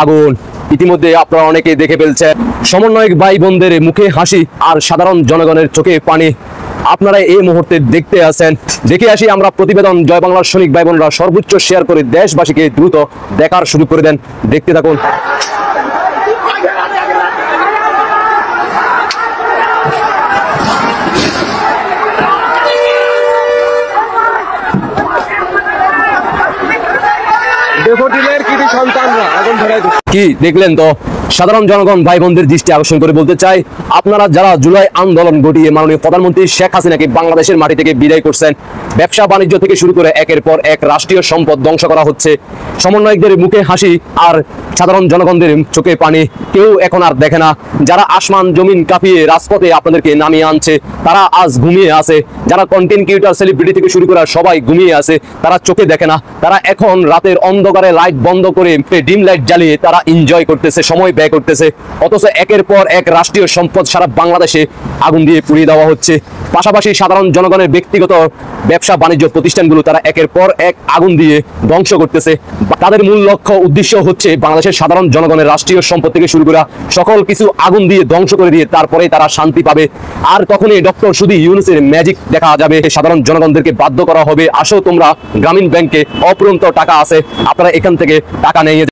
আগুন ইতিমধ্যে আপনারা অনেকে দেখে ফেলছেন। সমন্বয়ক ভাই বোনদের মুখে হাসি আর সাধারণ জনগণের চোখে পানি আপনারা এই মুহূর্তে দেখতে আছেন। দেখে আসি আমরা প্রতিবেদন। জয় বাংলার সৈনিক ভাই বোনরা সর্বোচ্চ শেয়ার করে দেশবাসীকে দ্রুত দেখার শুরু করে দেন। দেখতে থাকুন। কি দেখলেন তো? সাধারণ জনগণ ভাই বোনদের দৃষ্টি আকর্ষণ করে বলতে চাই, আপনারা যারা জুলাই আন্দোলন ঘটিয়ে মাননীয় প্রধানমন্ত্রী শেখ হাসিনাকে বাংলাদেশের মাটি থেকে বিদায় করছেন, ব্যবসা বাণিজ্য থেকে শুরু করে একের পর এক রাষ্ট্রীয় সম্পদ ধ্বংস করা হচ্ছে, সমন্বয়কদের মুখে হাসি আর সাধারণ জনগণদের চোখে পানি কেউ এখন আর দেখে না। যারা আসমান জমিন কাঁপিয়ে রাজপথে আপনাদেরকে নামিয়ে আনছে তারা আজ ঘুমিয়ে আছে। যারা কন্টেন্ট ক্রিয়েটর সেলিব্রিটি থেকে শুরু করে সবাই ঘুমিয়ে আছে, তারা চোখে দেখে না। তারা এখন রাতের অন্ধকারে লাইট বন্ধ করে ডিম লাইট জ্বালিয়ে তারা এনজয় করতেছে, সময় ব্যয় করতেছে। অথচ একের পর এক রাষ্ট্রীয় সম্পদ সারা বাংলাদেশে আগুন দিয়ে পুড়িয়ে দেওয়া হচ্ছে। পাশাপাশি সাধারণ জনগণের ব্যক্তিগত ব্যবসা বাণিজ্য প্রতিষ্ঠানগুলো তারা একের পর এক আগুন দিয়ে ধ্বংস করতেছে। তাদের মূল লক্ষ্য উদ্দেশ্য হচ্ছে বাংলাদেশের সাধারণ জনগণের রাষ্ট্রীয় সম্পদ থেকে শুরু করে সকল কিছু আগুন দিয়ে ধ্বংস করে দিয়ে তারপরে তারা শান্তি পাবে। আর তখনই ডক্টর সুধী ইউনূসের ম্যাজিক দেখা যাবে। সাধারণ জনগণদেরকে বাধ্য করা হবে, আসো তোমরা গ্রামীণ ব্যাংকে অপূরন্ত টাকা আছে, আপনারা এখান থেকে টাকা নিয়ে